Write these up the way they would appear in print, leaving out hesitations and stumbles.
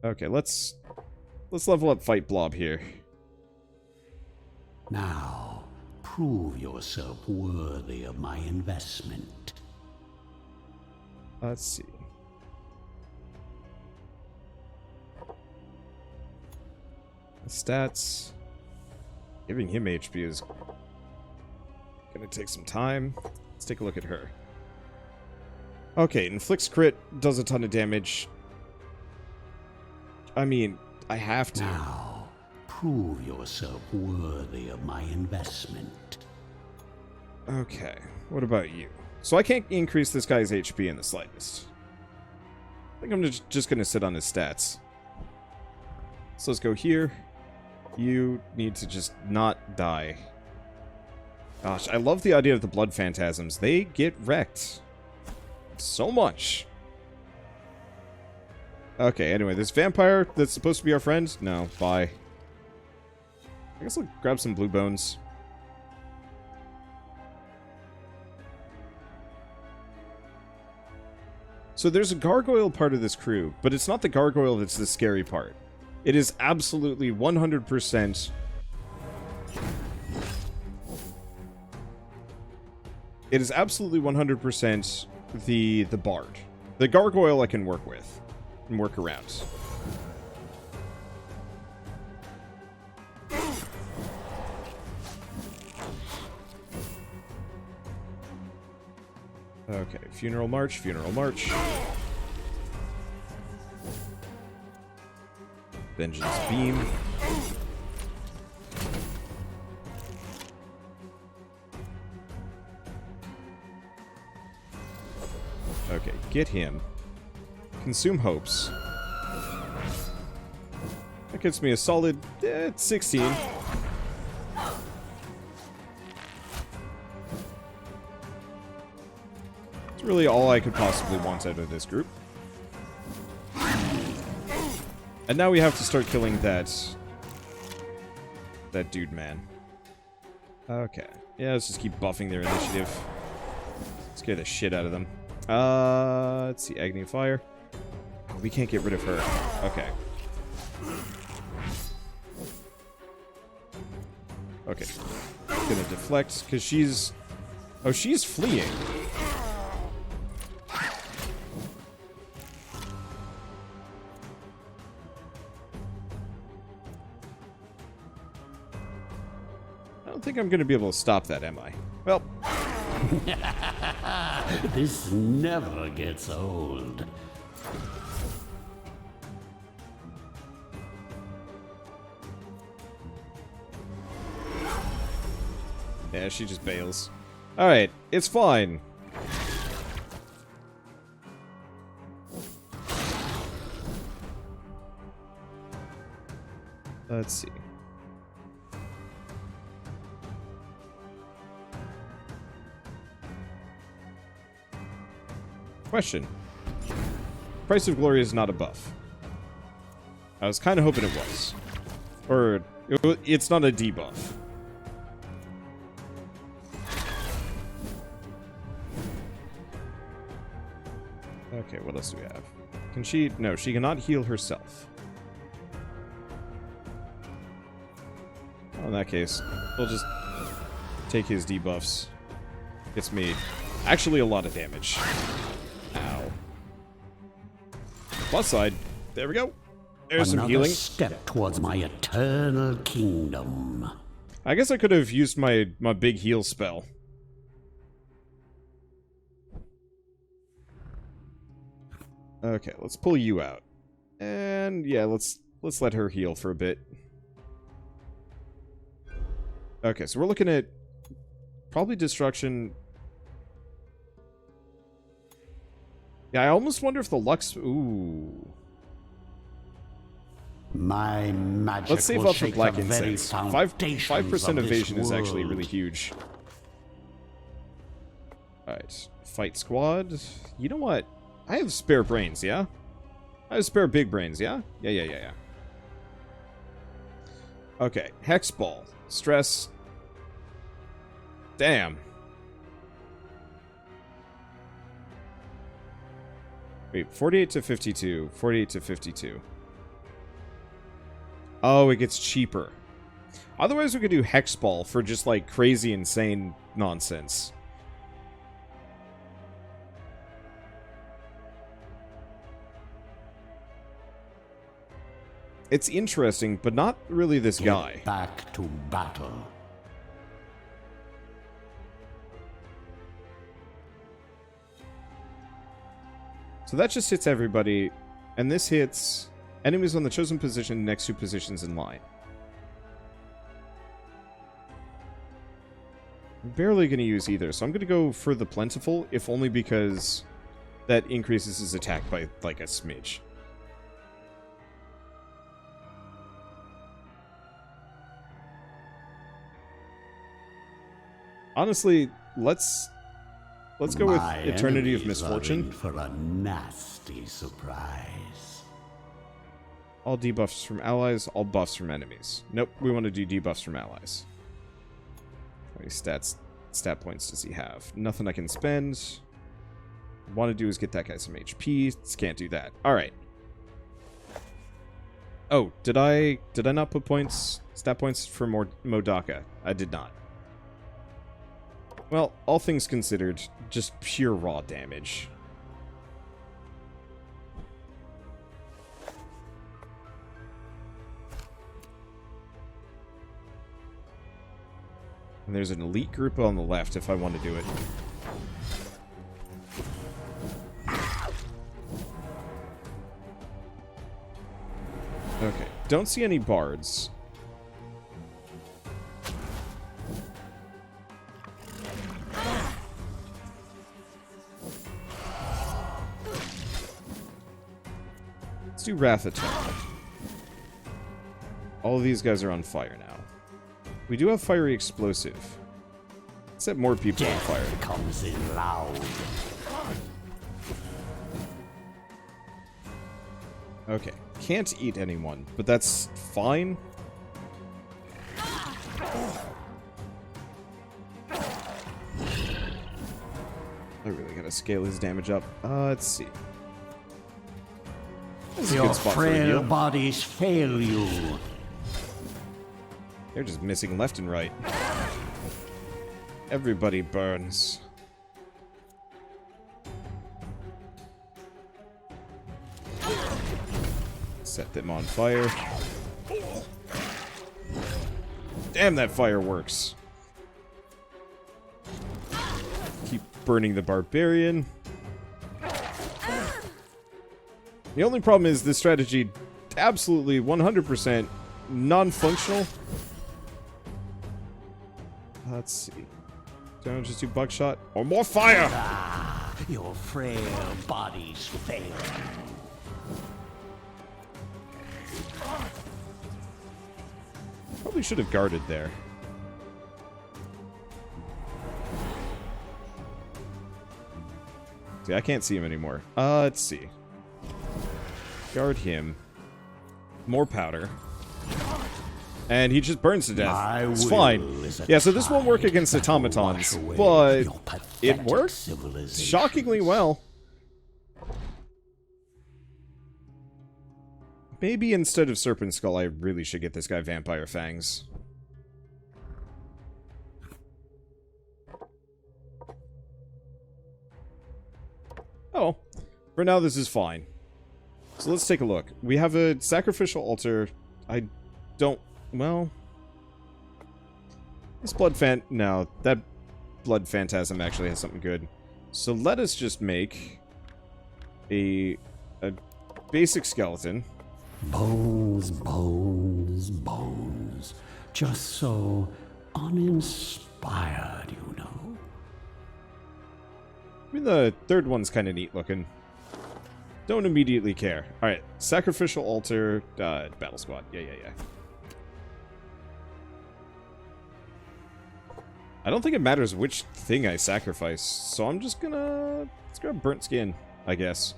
Okay, let's level up Fight Blob here. Now, prove yourself worthy of my investment. Let's see. The stats. Giving him HP is gonna take some time. Let's take a look at her. Okay, inflicts crit, does a ton of damage. I mean, I have to. Now, prove yourself worthy of my investment. Okay, what about you? So I can't increase this guy's HP in the slightest. I think I'm just gonna sit on his stats. So let's go here. You need to just not die. Gosh, I love the idea of the blood phantasms. They get wrecked. So much. Okay, anyway, this vampire that's supposed to be our friend? No, bye. I guess I'll grab some blue bones. So there's a gargoyle part of this crew, but it's not the gargoyle that's the scary part. It is absolutely 100%... It is absolutely 100% the bard. The gargoyle I can work with and work around. Okay, funeral march, funeral march. Vengeance beam. Okay, get him. Consume hopes. That gets me a solid 16. It's really all I could possibly want out of this group. And now we have to start killing that dude man. Okay. Yeah, let's just keep buffing their initiative. Scare the shit out of them. Let's see, Agony of Fire. We can't get rid of her. Okay. Okay. Gonna deflect, because she's... Oh, she's fleeing. I don't think I'm gonna be able to stop that, am I? Well... This never gets old. Yeah, she just bails. Alright, it's fine. Let's see. Question. Price of Glory is not a buff. I was kind of hoping it was. Or, it's not a debuff. Okay, what else do we have? Can she... No, she cannot heal herself. Well, in that case, we'll just take his debuffs. Gets me actually a lot of damage. Ow. Plus side. There we go. There's some healing. Step towards my eternal kingdom. I guess I could have used my big heal spell. Okay, let's pull you out. And yeah, let's let her heal for a bit. Okay, so we're looking at probably destruction. Yeah, I almost wonder if the Lux... Ooh. My magic Let's save will up for shake Black the very Incense. 5% foundations of this evasion is actually world. really huge. Alright, fight squad. You know what? I have spare brains, yeah? I have spare big brains, yeah? Yeah. Okay, Hex Ball. Stress. Damn. Wait, 48 to 52. 48 to 52. Oh, it gets cheaper. Otherwise, we could do Hexball for just, like, crazy, insane nonsense. It's interesting, but not really this guy. Back to battle. So that just hits everybody, and this hits enemies on the chosen position next to positions in line. I'm barely going to use either, so I'm going to go for the Plentiful, if only because that increases his attack by, like, a smidge. Honestly, let's go with Eternity of Misfortune. For a nasty surprise. All debuffs from allies, all buffs from enemies. Nope, we want to do debuffs from allies. How many stat points does he have? Nothing I can spend. What I want to do is get that guy some HP. Just can't do that. Alright. Oh, did I not put stat points for Modaka? I did not. Well, all things considered, just pure raw damage. And there's an elite group on the left if I want to do it. Okay, don't see any bards. Let's do Rathatar. All of these guys are on fire now. We do have Fiery Explosive. Let's set more people on fire. Comes in loud. Okay, can't eat anyone, but that's fine. I really gotta scale his damage up. Let's see. This is a Your good spot for a frail heal. bodies fail you. They're just missing left and right. Everybody burns. Set them on fire. Damn, that fire works. Keep burning the barbarian. The only problem is this strategy absolutely 100% non-functional. Let's see. Don't just do buckshot or more fire. Your frail bodies fail. Probably should have guarded there. See, I can't see him anymore. Let's see. Guard him. More powder. And he just burns to death. It's fine. Yeah, so this won't work against automatons, but it works shockingly well. Maybe instead of Serpent Skull, I really should get this guy Vampire Fangs. Oh, for now this is fine. So let's take a look. We have a Sacrificial Altar. I don't... Well... This No, that Blood Phantasm actually has something good. So let us just make a basic skeleton. Bones, bones, bones. Just so uninspired, you know. I mean, the third one's kind of neat looking. Don't immediately care. Alright, Sacrificial Altar, Battle Squad. Yeah. I don't think it matters which thing I sacrifice, so I'm just gonna... Let's grab Burnt Skin, I guess.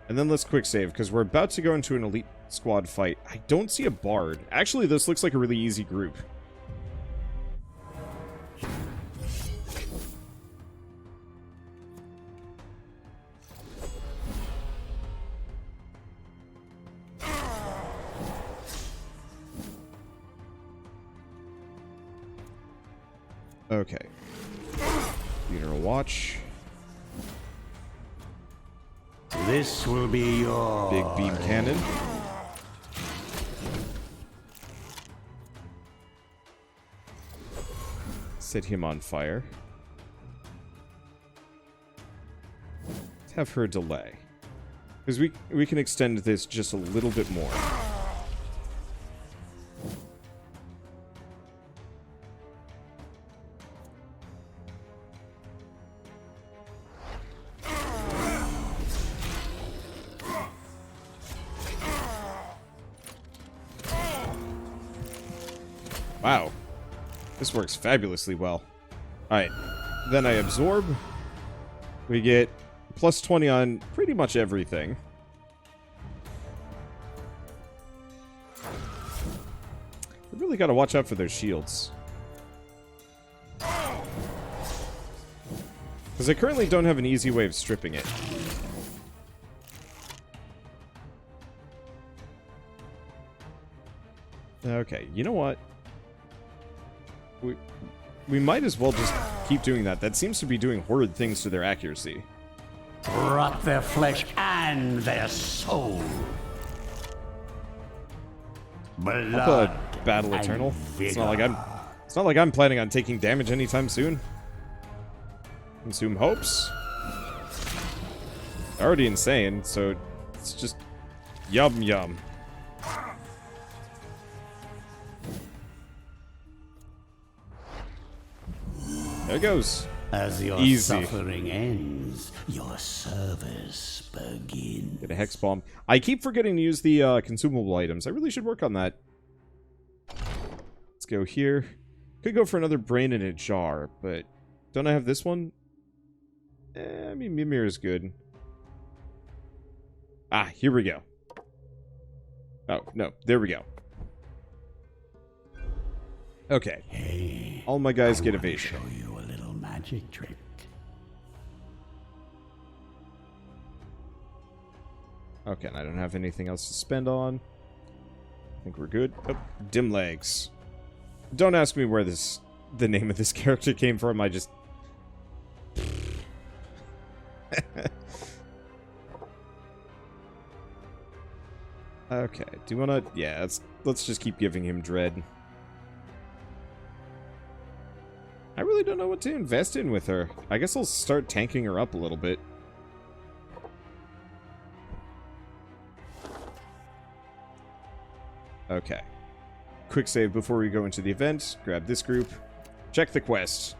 And then let's quick save, because we're about to go into an elite squad fight. I don't see a bard. Actually, this looks like a really easy group. Okay. Funeral watch. This will be your Big beam cannon. Set him on fire. Let's have her delay. Because we can extend this just a little bit more. Wow. This works fabulously well. Alright. Then I absorb. We get plus 20 on pretty much everything. We really gotta watch out for those shields. Because I currently don't have an easy way of stripping it. Okay, you know what? We might as well just keep doing that. That seems to be doing horrid things to their accuracy. rot their flesh and their soul. I'll put Battle Eternal. It's not like I'm planning on taking damage anytime soon. Consume hopes. Already insane, so it's just yum yum. There it goes. As your Easy. suffering ends, your service begins. Get a hex bomb. I keep forgetting to use the consumable items. I really should work on that. Let's go here. Could go for another brain in a jar, but don't I have this one? I mean, Mimir is good. Ah, here we go. Oh, no. There we go. Okay. Hey, all my guys I get want to evasion. show you a little magic trick. Okay, and I don't have anything else to spend on. I think we're good. Oh, dim legs. Don't ask me where the name of this character came from. I just... Okay, do you wanna... Yeah, let's just keep giving him dread. I really don't know what to invest in with her. I guess I'll start tanking her up a little bit. Okay. Quick save before we go into the event. Grab this group. Check the quest.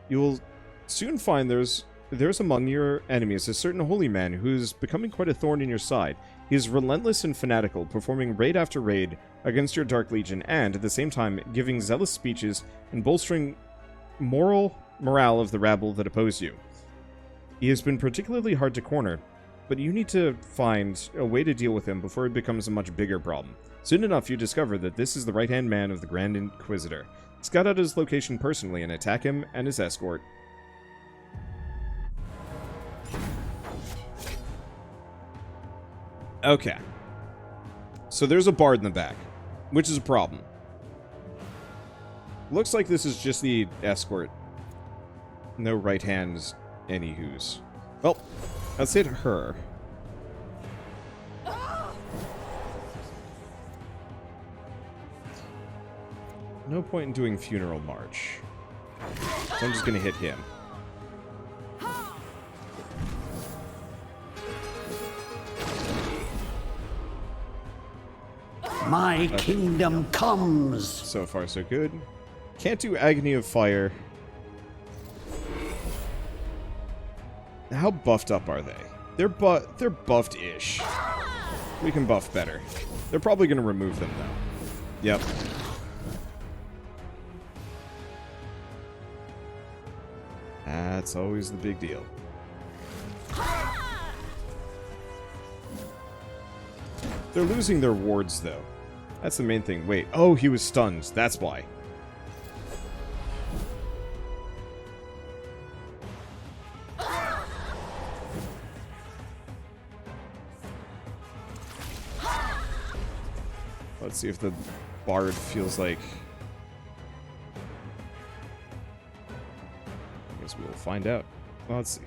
You will soon find there's among your enemies a certain holy man who's becoming quite a thorn in your side. He is relentless and fanatical, performing raid after raid against your Dark Legion and, at the same time, giving zealous speeches and bolstering morale of the rabble that oppose you. He has been particularly hard to corner, but you need to find a way to deal with him before it becomes a much bigger problem. Soon enough, you discover that this is the right-hand man of the Grand Inquisitor. Scout out his location personally and attack him and his escort. Okay. So there's a bard in the back, which is a problem. Looks like this is just the escort. No right hands, anywho's. Well, let's hit her. No point in doing funeral march. So I'm just gonna hit him. My kingdom comes. So far, so good. Can't do Agony of Fire. How buffed up are they? They're buffed-ish. We can buff better. They're probably going to remove them, though. Yep. That's always the big deal. They're losing their wards, though. That's the main thing. Wait. Oh, he was stunned. That's why. Let's see if the bard feels like... I guess we'll find out. Well, let's see.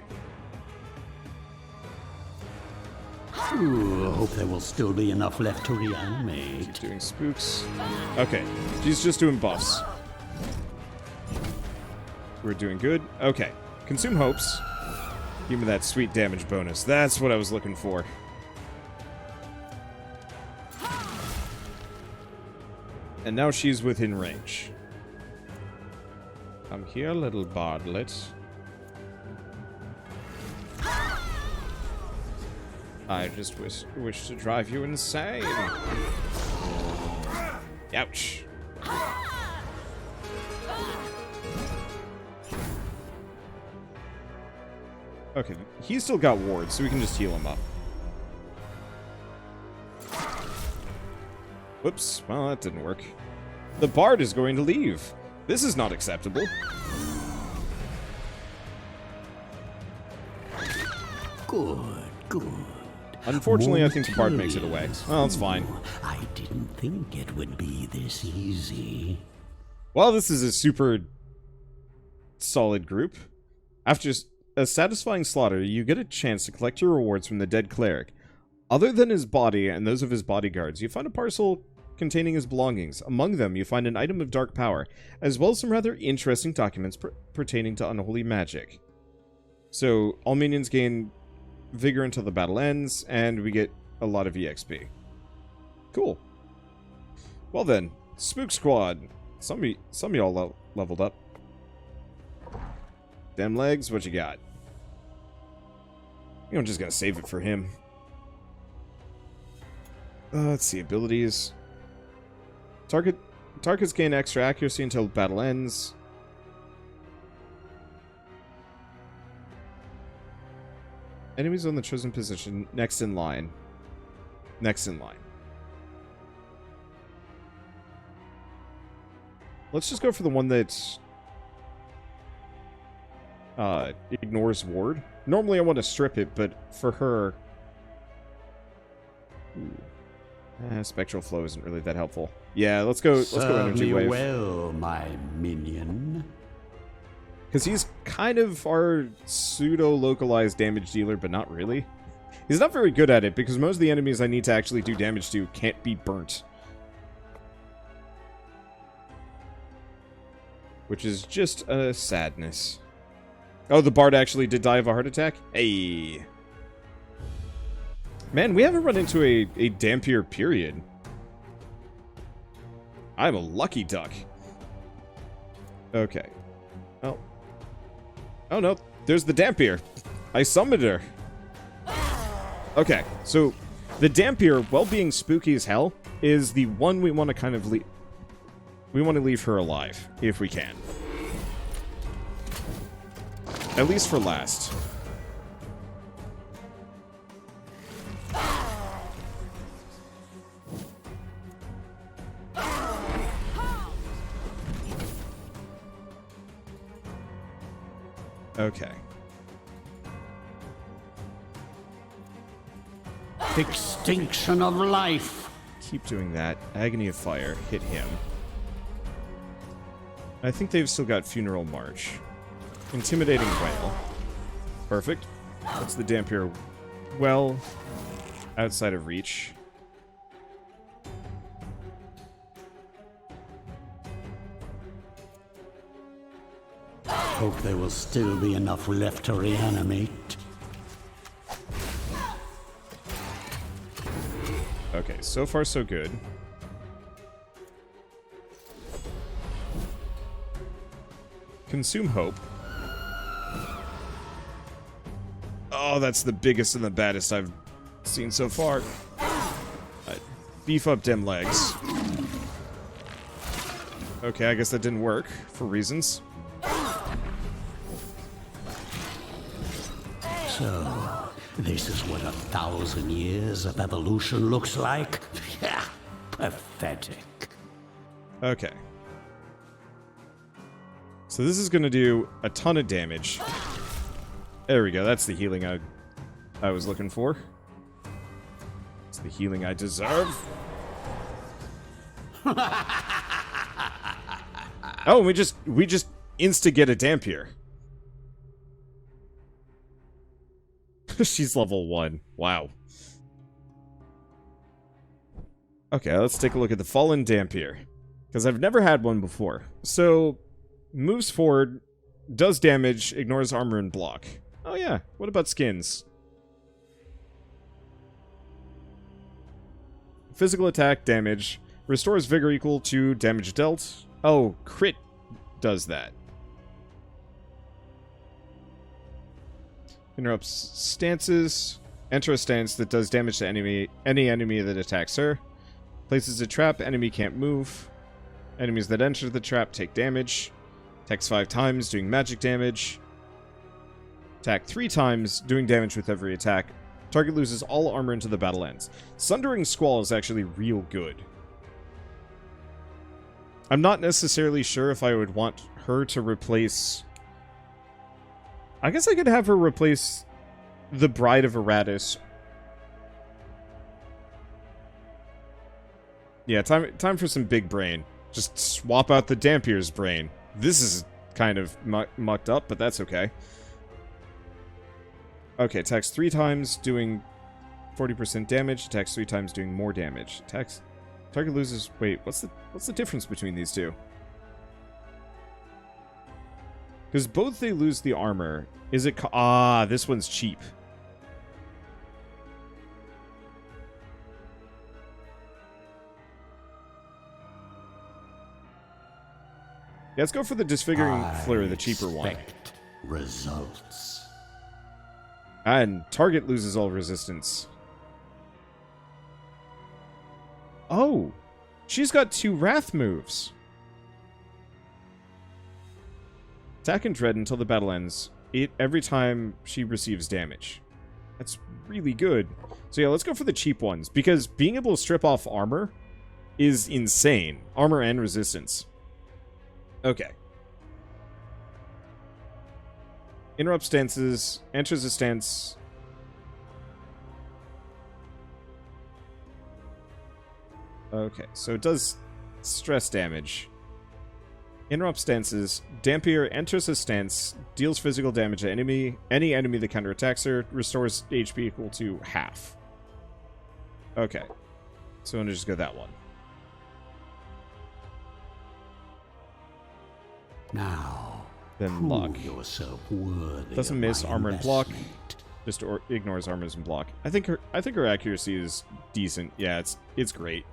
Ooh, I hope there will still be enough left to reanimate. Keep doing spooks. Okay, she's just doing buffs. We're doing good. Okay, consume hopes. Give me that sweet damage bonus. That's what I was looking for. And now she's within range. Come here, little bardlet. I just wish to drive you insane. Ouch. Okay, he's still got wards, so we can just heal him up. Whoops, well, that didn't work. The bard is going to leave. This is not acceptable. Good, good. Unfortunately, I think the bard makes it away. Well, it's fine. I didn't think it would be this easy. Well, this is a super solid group. After a satisfying slaughter, you get a chance to collect your rewards from the dead cleric. Other than his body and those of his bodyguards, you find a parcel containing his belongings. Among them, you find an item of dark power, as well as some rather interesting documents pertaining to unholy magic. So, all minions gain vigor until the battle ends, and we get a lot of EXP. Cool. Well then, Spook Squad. Some of y'all leveled up. Dem legs, what you got? I'm just gonna save it for him. Let's see, abilities. Targets gain extra accuracy until battle ends. Enemies on the chosen position, next in line. Next in line. Let's just go for the one that ignores ward. Normally I want to strip it, but for her... spectral flow isn't really that helpful. Yeah, let's go energy wave. Well, my minion. Because he's kind of our pseudo-localized damage dealer, but not really. He's not very good at it, because most of the enemies I need to actually do damage to can't be burnt. Which is just a sadness. Oh, the bard actually did die of a heart attack? Hey. Man, we haven't run into a dampier period. I'm a lucky duck. Okay. Oh. Oh no, there's the dampier. I summoned her. Okay, so the dampier, while being spooky as hell, is the one we want to kind of leave. We want to leave her alive, if we can. At least for last. Okay. Extinction of life. Keep doing that. Agony of Fire. Hit him. I think they've still got Funeral March. Intimidating Wail. Perfect. That's the Dampier well outside of reach. Hope there will still be enough left to reanimate. Okay, so far so good. Consume Hope. Oh, that's the biggest and the baddest I've seen so far. Beef up dem legs. Okay, I guess that didn't work, for reasons. So, this is what 1,000 years of evolution looks like? Yeah, pathetic. Okay. So this is going to do a ton of damage. There we go, that's the healing I was looking for. It's the healing I deserve. Oh, we just insta-get a Dampier. She's level 1. Wow. Okay, let's take a look at the Fallen Dampier. Because I've never had one before. So, moves forward, does damage, ignores armor and block. Oh yeah, what about skins? Physical attack, damage. Restores vigor equal to damage dealt. Oh, crit does that. Interrupts stances. Enter a stance that does damage to any enemy that attacks her. Places a trap, enemy can't move. Enemies that enter the trap take damage. Attacks 5 times, doing magic damage. Attack 3 times, doing damage with every attack. Target loses all armor until the battle ends. Sundering Squall is actually real good. I'm not necessarily sure if I would want her to replace... I guess I could have her replace the Bride of Iratus. Yeah, time for some big brain. Just swap out the Dampier's brain. This is kind of mucked up, but that's okay. Okay, attacks 3 times, doing 40% damage. Attacks 3 times, doing more damage. Attacks... Target loses... Wait, what's the difference between these two? Because both they lose the armor. Is it... this one's cheap. Yeah, let's go for the Disfiguring Flare, the cheaper one. Results. And target loses all resistance. Oh! She's got 2 Wrath moves. Attack and Dread until the battle ends. Every time she receives damage. That's really good. So yeah, let's go for the cheap ones. Because being able to strip off armor is insane. Armor and resistance. Okay. Interrupt stances. Enters a stance. Okay, so it does stress damage. Interrupt stances. Dampier enters a stance, deals physical damage to any enemy that counterattacks her, restores HP equal to half. Okay. So I'm gonna just go that one. Now, Then block. prove yourself worthy Doesn't of miss my armor and block. investment. Just ignores armors and block. I think her accuracy is decent. Yeah, it's great.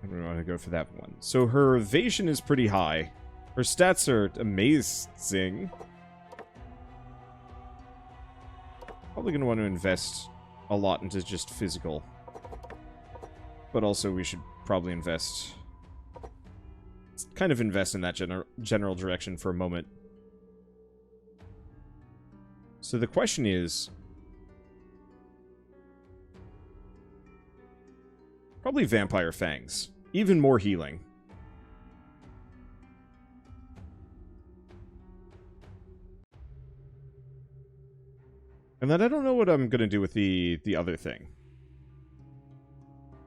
I don't want to go for that one. So her evasion is pretty high. Her stats are amazing. Probably going to want to invest a lot into just physical. But also we should probably invest... kind of invest in that general direction for a moment. So the question is... probably Vampire Fangs. Even more healing. And then I don't know what I'm going to do with the other thing.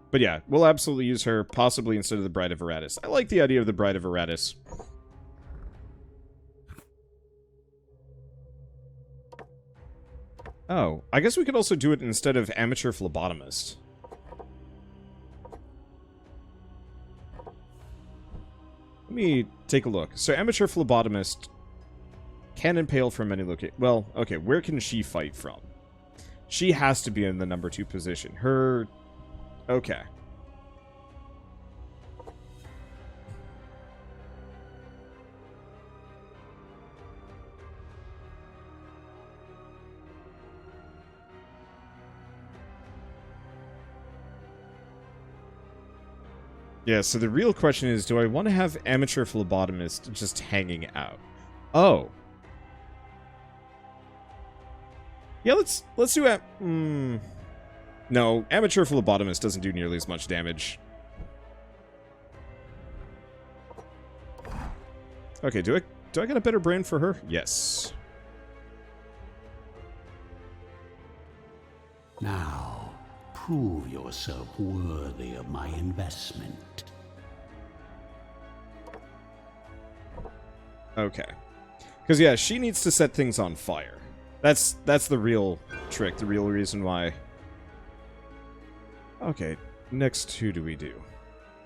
But yeah, we'll absolutely use her, possibly instead of the Bride of Iratus. I like the idea of the Bride of Iratus. Oh, I guess we could also do it instead of Amateur Phlebotomist. Let me take a look. So Amateur Phlebotomist can impale from any location. Well, okay, where can she fight from? She has to be in the number 2 position. Her... okay. Yeah, so the real question is, do I want to have Amateur Phlebotomist just hanging out? Oh. Yeah, let's do no, Amateur Phlebotomist doesn't do nearly as much damage. Okay, do I get a better brand for her? Yes. Prove yourself worthy of my investment. Okay. Because, yeah, she needs to set things on fire. That's the real trick, the real reason why. Okay, next who do we do?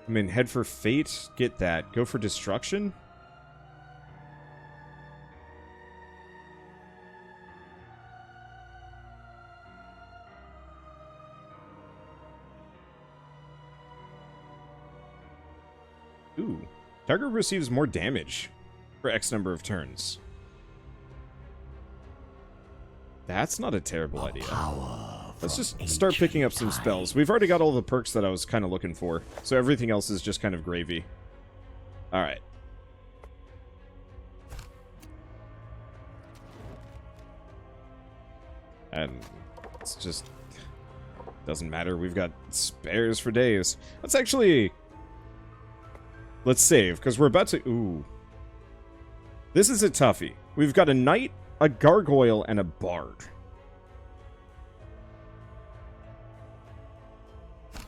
I mean, head for fate, get that. Go for destruction? Ooh. Target receives more damage for X number of turns. That's not a terrible idea. Let's just start picking up some spells. We've already got all the perks that I was kind of looking for, so everything else is just kind of gravy. Alright. And it's just... doesn't matter, we've got spares for days. Let's actually... let's save, because we're about to... Ooh. This is a toughie. We've got a knight, a gargoyle, and a bard.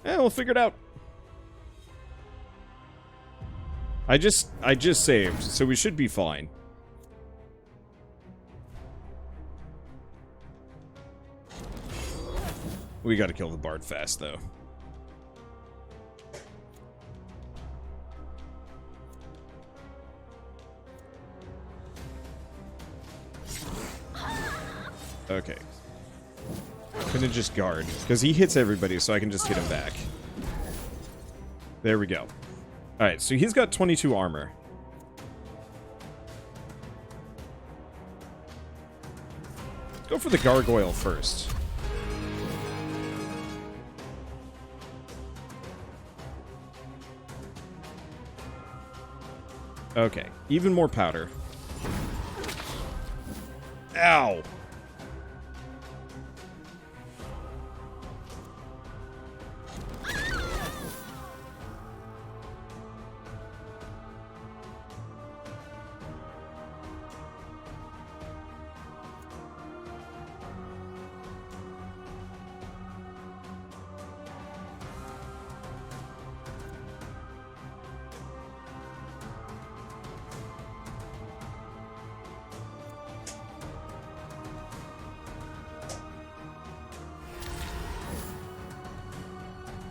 We'll figure it out. I just saved, so we should be fine. We gotta kill the bard fast, though. Okay. I'm gonna just guard, because he hits everybody, so I can just hit him back. There we go. Alright, so he's got 22 armor. Let's go for the gargoyle first. Okay, even more powder. Ow!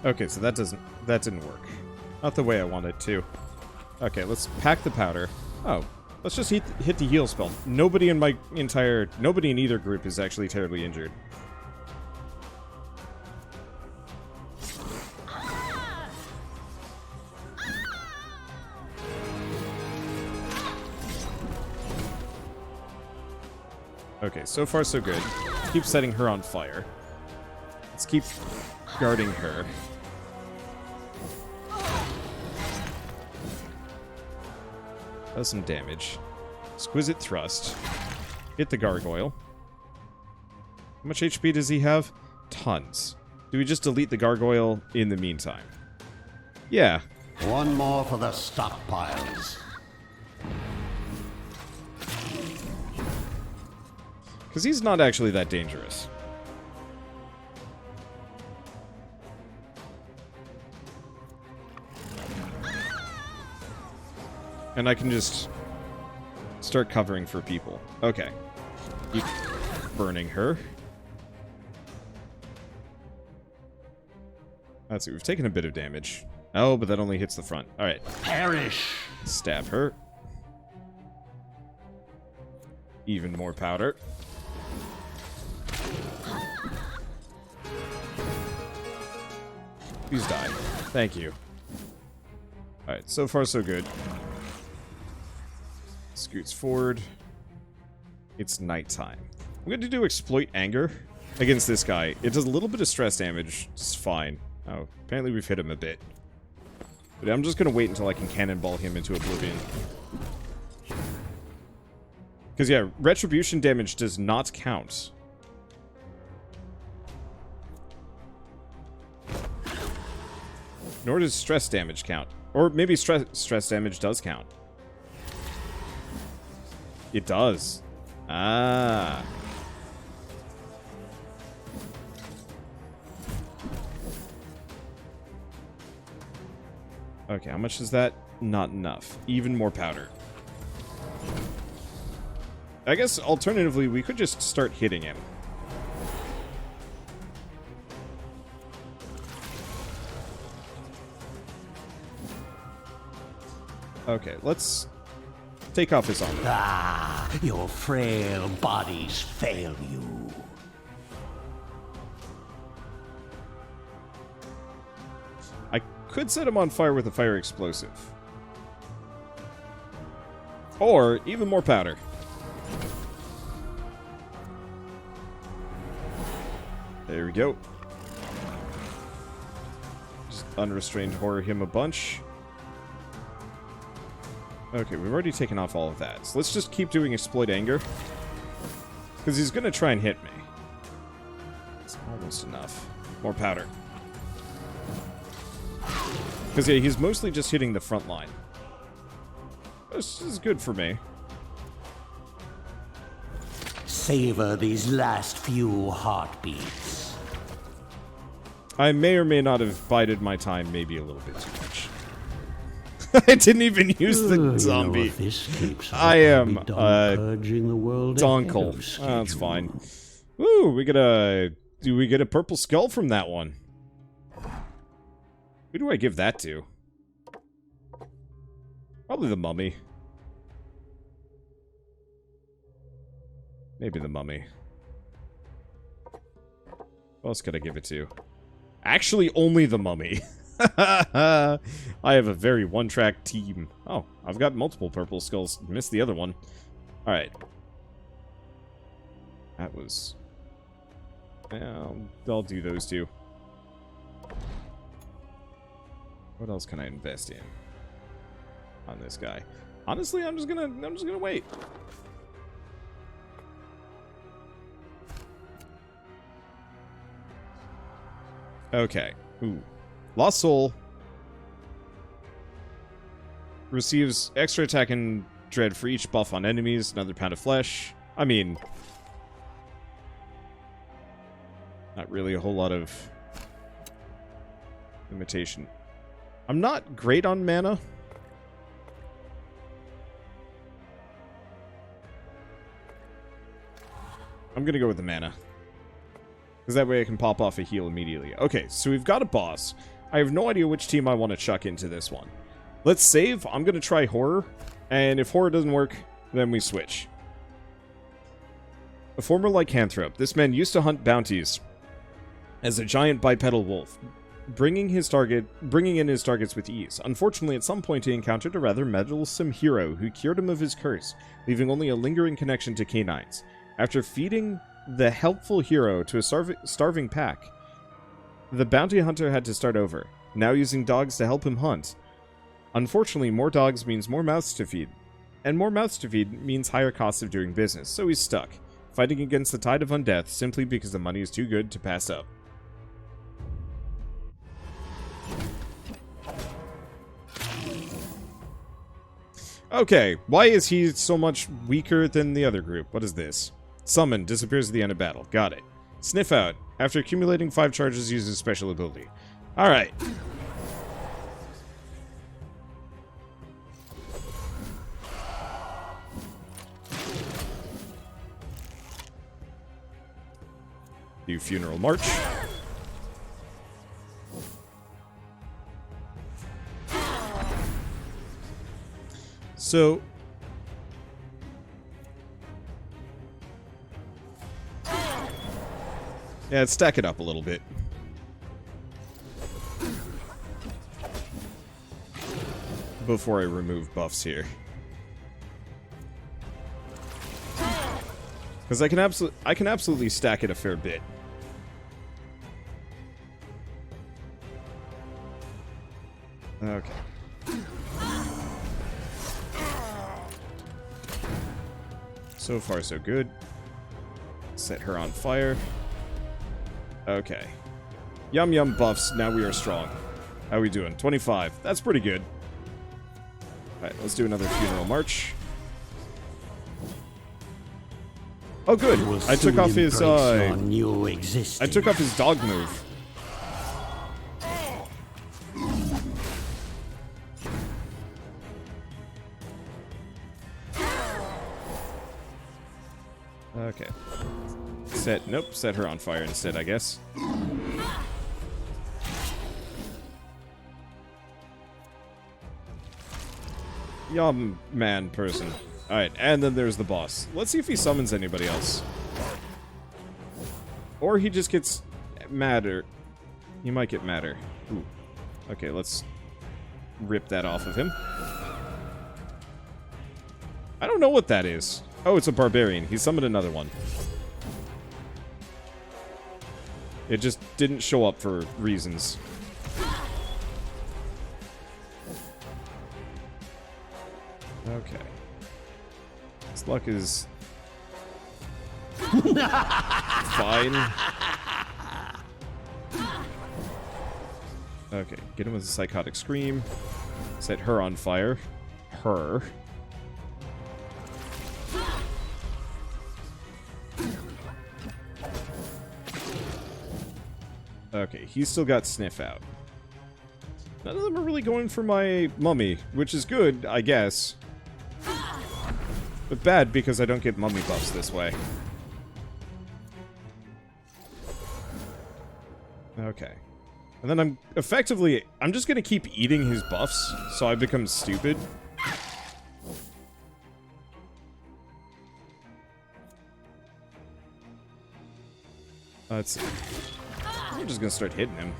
Okay, so that didn't work. Not the way I wanted to. Okay, let's pack the powder. Oh, let's just hit the heal spell. Nobody in either group is actually terribly injured. Okay, so far so good. Let's keep setting her on fire. Let's keep guarding her. Does some damage. Exquisite thrust. Hit the gargoyle. How much HP does he have? Tons. Do we just delete the gargoyle in the meantime? Yeah. One more for the stockpiles. Because he's not actually that dangerous. And I can just start covering for people. Okay. Keep burning her. Let's see, we've taken a bit of damage. Oh, but that only hits the front. Alright. Perish! Stab her. Even more powder. Please die. Thank you. Alright, so far so good. Scoots forward. It's nighttime. I'm going to do exploit anger against this guy. It does a little bit of stress damage. It's fine. Oh, apparently we've hit him a bit. But I'm just going to wait until I can cannonball him into oblivion. Because, yeah, retribution damage does not count. Nor does stress damage count. Or maybe stress damage does count. It does. Ah. Okay, how much is that? Not enough. Even more powder. I guess, alternatively, we could just start hitting him. Okay, let's take off his armor. Ah, your frail bodies fail you. I could set him on fire with a fire explosive. Or, even more powder. There we go. Just unrestrained horror him a bunch. Okay, we've already taken off all of that. So let's just keep doing exploit anger. Because he's going to try and hit me. It's almost enough. More powder. Because yeah, he's mostly just hitting the front line. This is good for me. Savor these last few heartbeats. I may or may not have bided my time maybe a little bit too much. I didn't even use the zombie. You know, if this keeps up, I am purging the world Donkel. Oh, that's fine. Ooh, do we get a purple skull from that one? Who do I give that to? Probably the mummy. Maybe the mummy. What else could I give it to? Actually, only the mummy. I have a very one-track team. Oh, I've got multiple purple skulls. Missed the other one. Alright. That was... Yeah, I'll do those two. What else can I invest in? On this guy. Honestly, I'm just gonna wait. Okay. Ooh. Lost Soul receives extra attack and dread for each buff on enemies, another pound of flesh. I mean, not really a whole lot of limitation. I'm not great on mana. I'm gonna go with the mana. Because that way I can pop off a heal immediately. Okay, so we've got a boss. I have no idea which team I want to chuck into this one. Let's save. I'm going to try horror. And if horror doesn't work, then we switch. A former lycanthrope, this man used to hunt bounties as a giant bipedal wolf, bringing in his targets with ease. Unfortunately, at some point he encountered a rather meddlesome hero who cured him of his curse, leaving only a lingering connection to canines. After feeding the helpful hero to a starving pack, the bounty hunter had to start over, now using dogs to help him hunt. Unfortunately, more dogs means more mouths to feed, and more mouths to feed means higher costs of doing business, so he's stuck, fighting against the tide of undeath simply because the money is too good to pass up. Okay, why is he so much weaker than the other group? What is this? Summon, disappears at the end of battle. Got it. Sniff out. After accumulating 5 charges, uses special ability. Alright. Do Funeral March. So... yeah, let's stack it up a little bit. Before I remove buffs here. Because I can absolutely stack it a fair bit. Okay. So far, so good. Set her on fire. Okay. Yum yum buffs, now we are strong. How are we doing? 25. That's pretty good. Alright, let's do another Funeral March. Oh good! I took off his I took off his dog move. Okay. Nope, set her on fire instead, I guess. Yum, man person. Alright, and then there's the boss. Let's see if he summons anybody else. Or he just gets madder. He might get madder. Ooh. Okay, let's rip that off of him. I don't know what that is. Oh, it's a barbarian. He summoned another one. It just didn't show up for reasons. Okay. His luck is fine. Okay, get him with a psychotic scream. Set her on fire. Her. Okay, he's still got sniff out. None of them are really going for my mummy, which is good, I guess. But bad because I don't get mummy buffs this way. Okay. And then I'm just gonna keep eating his buffs, so I become stupid. Let's see. I'm just gonna start hitting him.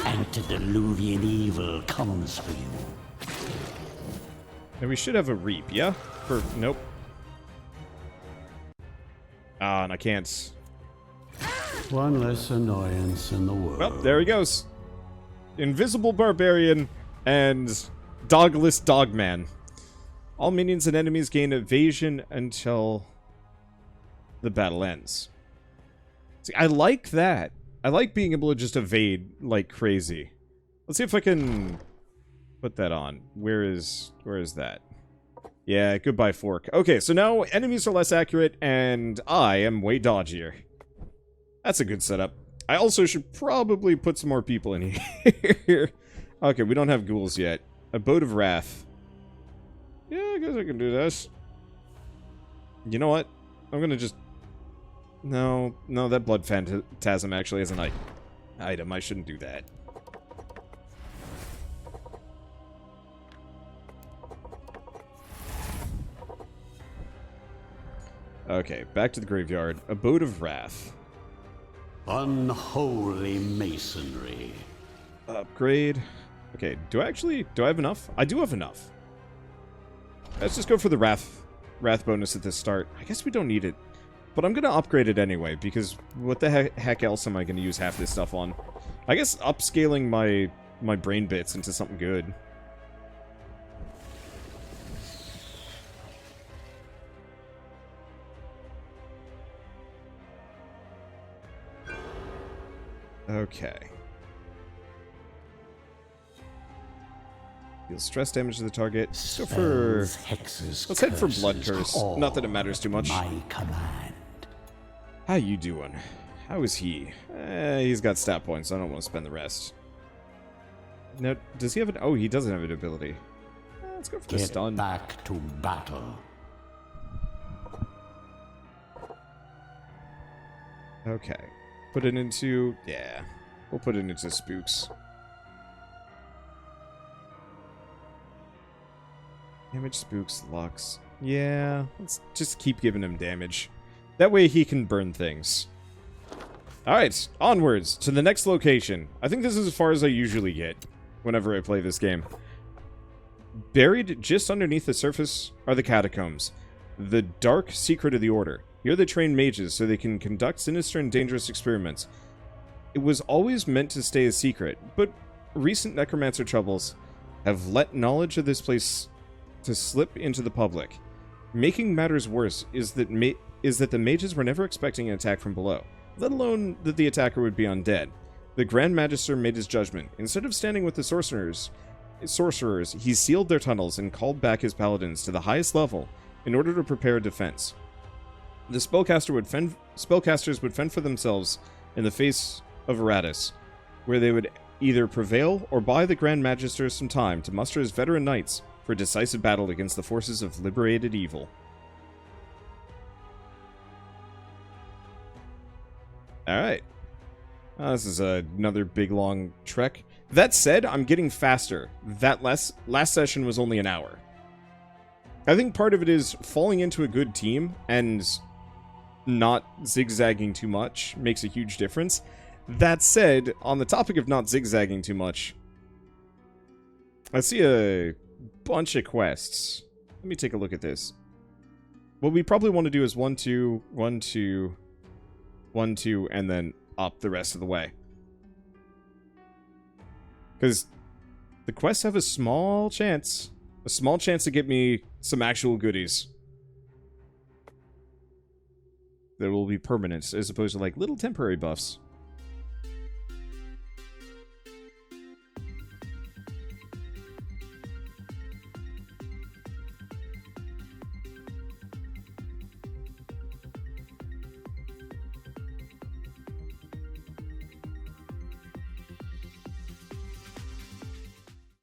Antediluvian evil comes for you. And we should have a reap, yeah? Nope. Ah, and I can't. One less annoyance in the world. Well, there he goes. Invisible barbarian and dogless dogman. All minions and enemies gain evasion until the battle ends. See, I like that. I like being able to just evade like crazy. Let's see if I can put that on. Where is that? Yeah, goodbye fork. Okay, so now enemies are less accurate and I am way dodgier. That's a good setup. I also should probably put some more people in here. Okay, we don't have ghouls yet. Abode of Wrath. Yeah, I guess I can do this. You know what? I'm gonna just... No, that Blood Phantasm actually is an item. I shouldn't do that. Okay, back to the graveyard. Abode of Wrath. Unholy masonry. Upgrade. Okay, do I have enough? I do have enough. Let's just go for the Wrath bonus at the start. I guess we don't need it. But I'm going to upgrade it anyway, because what the heck else am I going to use half this stuff on? I guess upscaling my brain bits into something good. Okay. Deal stress damage to the target. Let's go for... Let's head for Blood Curse. Not that it matters too much. My command. How you doing? How is he? He's got stat points, so I don't want to spend the rest. Now, does he have an... Oh, he doesn't have an ability. Let's go for the stun. Get back to battle. Okay. Put it into... Yeah. We'll put it into Spooks. Damage, Spooks, Lux. Yeah. Let's just keep giving him damage. That way he can burn things. Alright. Onwards to the next location. I think this is as far as I usually get whenever I play this game. Buried just underneath the surface are the catacombs. The dark secret of the Order. Here they train mages so they can conduct sinister and dangerous experiments. It was always meant to stay a secret, but recent necromancer troubles have let knowledge of this place to slip into the public. Making matters worse is that the mages were never expecting an attack from below, let alone that the attacker would be undead. The Grand Magister made his judgment. Instead of standing with the sorcerers, he sealed their tunnels and called back his paladins to the highest level in order to prepare a defense. The spellcasters would fend for themselves in the face of Iratus, where they would either prevail or buy the Grand Magister some time to muster his veteran knights for a decisive battle against the forces of liberated evil. Alright. This is another big, long trek. That said, I'm getting faster. That last session was only an hour. I think part of it is falling into a good team and not zigzagging too much makes a huge difference. That said, on the topic of not zigzagging too much, I see a bunch of quests. Let me take a look at this. What we probably want to do is 1, 2, 1, 2, 1, 2, and then up the rest of the way. Because the quests have a small chance to get me some actual goodies. That will be permanent, as opposed to like little temporary buffs.